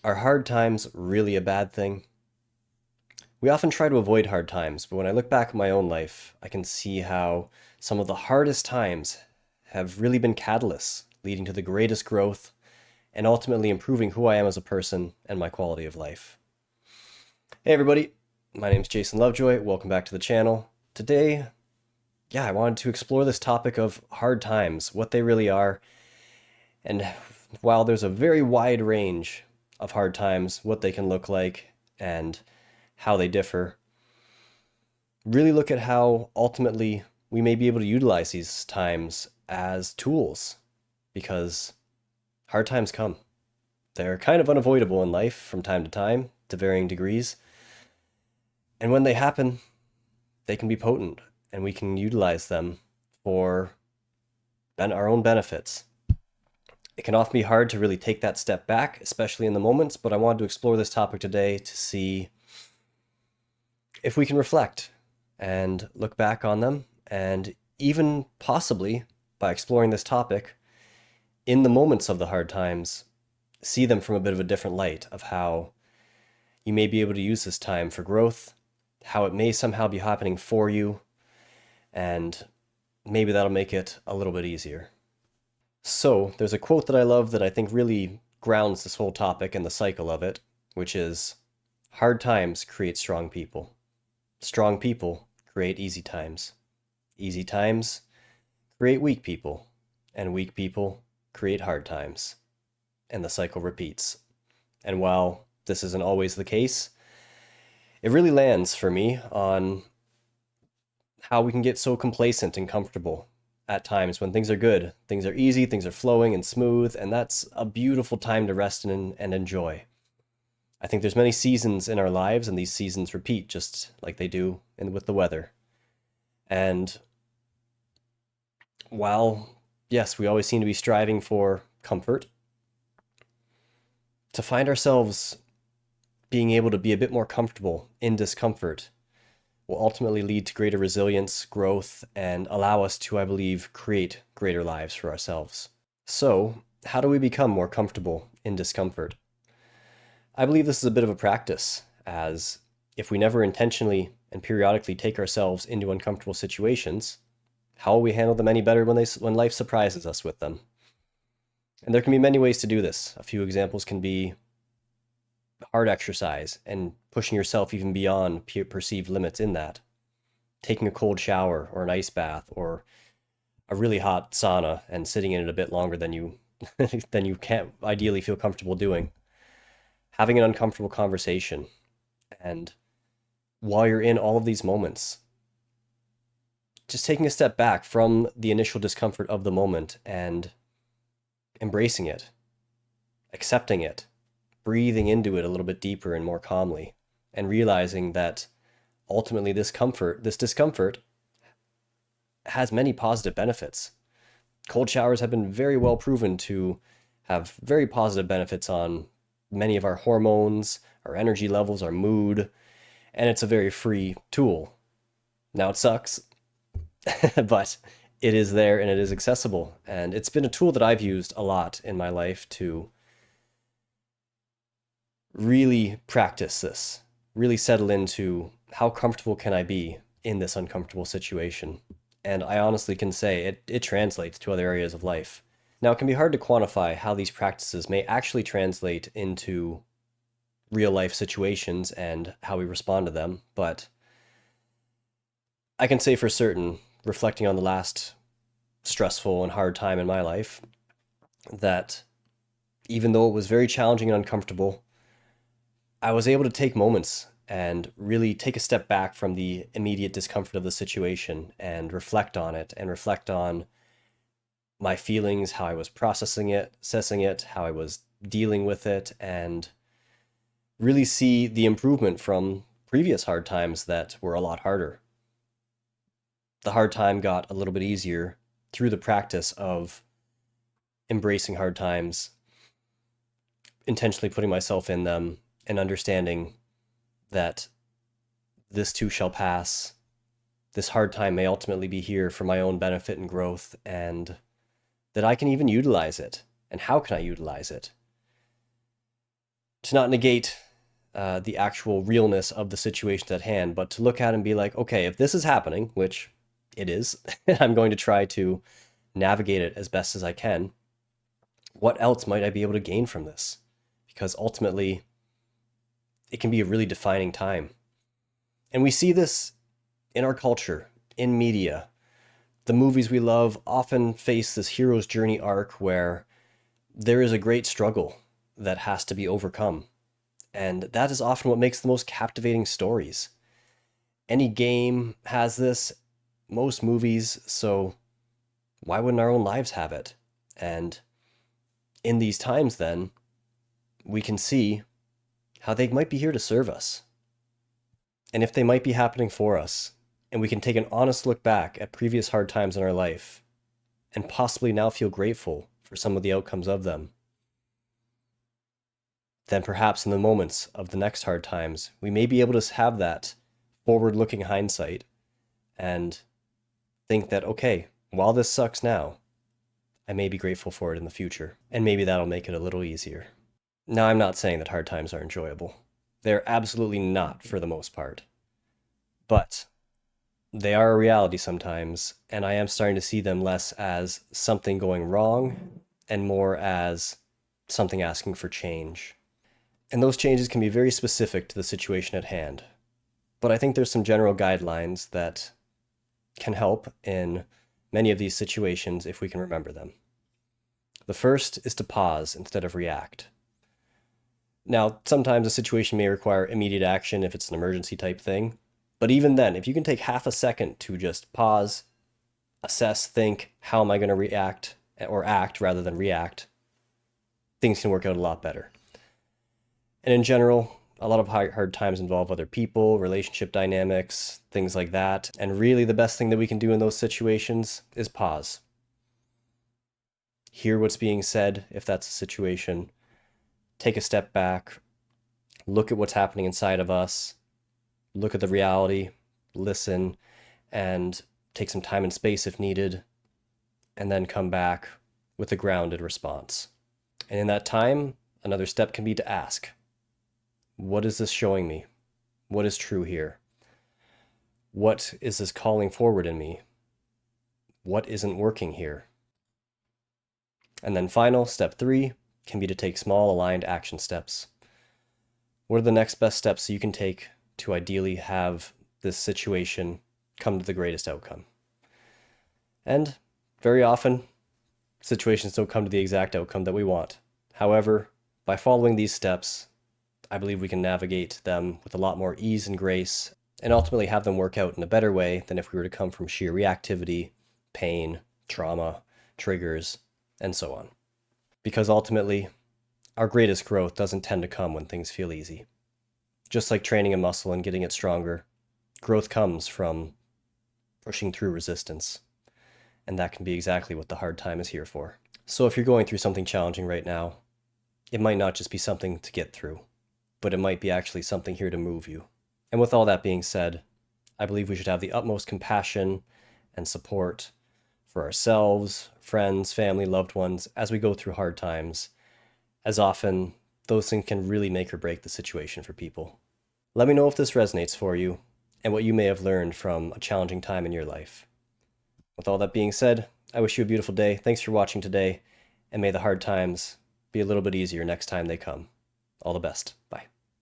Are hard times really a bad thing? We often try to avoid hard times, but when I look back at my own life, I can see how some of the hardest times have really been catalysts, leading to the greatest growth and ultimately improving who I am as a person and my quality of life. Hey everybody, my name is Jason Lovejoy. Welcome back to the channel. Today, I wanted to explore this topic of hard times, what they really are, and while there's a very wide range of hard times, what they can look like, and how they differ, really look at how ultimately we may be able to utilize these times as tools because hard times come. They're kind of unavoidable in life from time to varying degrees. And when they happen, they can be potent and we can utilize them for our own benefits. It can often be hard to really take that step back, especially in the moments, but I wanted to explore this topic today to see if we can reflect and look back on them, and even possibly by exploring this topic in the moments of the hard times, see them from a bit of a different light of how you may be able to use this time for growth, how it may somehow be happening for you, and maybe that'll make it a little bit easier. So, there's a quote that I love that I think really grounds this whole topic and the cycle of it, which is, hard times create strong people. Strong people create easy times. Easy times create weak people. And weak people create hard times. And the cycle repeats. And while this isn't always the case, it really lands for me on how we can get so complacent and comfortable at times when things are good, things are easy, things are flowing and smooth, and that's a beautiful time to rest in and enjoy. I think there's many seasons in our lives, and these seasons repeat just like they do with the weather. And while, yes, we always seem to be striving for comfort, to find ourselves being able to be a bit more comfortable in discomfort will ultimately lead to greater resilience, growth, and allow us to, I believe, create greater lives for ourselves. So, how do we become more comfortable in discomfort? I believe this is a bit of a practice, as if we never intentionally and periodically take ourselves into uncomfortable situations, how will we handle them any better when life surprises us with them? And there can be many ways to do this. A few examples can be hard exercise and pushing yourself even beyond perceived limits in that. Taking a cold shower or an ice bath or a really hot sauna and sitting in it a bit longer than you than you can't ideally feel comfortable doing. Having an uncomfortable conversation, and while you're in all of these moments, just taking a step back from the initial discomfort of the moment and embracing it, accepting it, breathing into it a little bit deeper and more calmly, and realizing that ultimately this discomfort has many positive benefits. Cold showers have been very well proven to have very positive benefits on many of our hormones, our energy levels, our mood, and it's a very free tool. Now it sucks, but it is there and it is accessible. And it's been a tool that I've used a lot in my life to really practice this, really settle into how comfortable can I be in this uncomfortable situation. And I honestly can say it translates to other areas of life. Now, it can be hard to quantify how these practices may actually translate into real life situations and how we respond to them, but I can say for certain, reflecting on the last stressful and hard time in my life, that even though it was very challenging and uncomfortable, I was able to take moments and really take a step back from the immediate discomfort of the situation and reflect on it and reflect on my feelings, how I was processing it, assessing it, how I was dealing with it, and really see the improvement from previous hard times that were a lot harder. The hard time got a little bit easier through the practice of embracing hard times, intentionally putting myself in them, and understanding that this too shall pass. This hard time may ultimately be here for my own benefit and growth, and that I can even utilize it. And how can I utilize it? to not negate the actual realness of the situations at hand, but to look at it and be like, okay, if this is happening, which it is, I'm going to try to navigate it as best as I can. What else might I be able to gain from this? Because ultimately, it can be a really defining time. And we see this in our culture, in media. The movies we love often face this hero's journey arc where there is a great struggle that has to be overcome. And that is often what makes the most captivating stories. Any game has this, most movies, so why wouldn't our own lives have it? And in these times, then, we can see how they might be here to serve us. And if they might be happening for us, and we can take an honest look back at previous hard times in our life, and possibly now feel grateful for some of the outcomes of them, then perhaps in the moments of the next hard times, we may be able to have that forward-looking hindsight and think that, okay, while this sucks now, I may be grateful for it in the future, and maybe that'll make it a little easier. Now, I'm not saying that hard times are enjoyable. They're absolutely not for the most part. But they are a reality sometimes, and I am starting to see them less as something going wrong and more as something asking for change. And those changes can be very specific to the situation at hand. But I think there's some general guidelines that can help in many of these situations if we can remember them. The first is to pause instead of react. Now, sometimes a situation may require immediate action if it's an emergency type thing, but even then, if you can take half a second to just pause, assess, think, how am I going to react or act rather than react, things can work out a lot better. And in general, a lot of hard times involve other people, relationship dynamics, things like that. And really the best thing that we can do in those situations is pause. Hear what's being said if that's a situation. Take a step back. Look at what's happening inside of us. Look at the reality. Listen. And take some time and space if needed. And then come back with a grounded response. And in that time, another step can be to ask, what is this showing me? What is true here? What is this calling forward in me? What isn't working here? And then final, step 3, can be to take small aligned action steps. What are the next best steps you can take to ideally have this situation come to the greatest outcome? And very often, situations don't come to the exact outcome that we want. However, by following these steps, I believe we can navigate them with a lot more ease and grace, and ultimately have them work out in a better way than if we were to come from sheer reactivity, pain, trauma, triggers, and so on. Because ultimately, our greatest growth doesn't tend to come when things feel easy. Just like training a muscle and getting it stronger, growth comes from pushing through resistance. And that can be exactly what the hard time is here for. So if you're going through something challenging right now, it might not just be something to get through, but it might be actually something here to move you. And with all that being said, I believe we should have the utmost compassion and support for ourselves, friends, family, loved ones as we go through hard times, as often those things can really make or break the situation for people. Let me know if this resonates for you and what you may have learned from a challenging time in your life. With all that being said, I wish you a beautiful day. Thanks for watching today, and may the hard times be a little bit easier next time they come. All the best. Bye.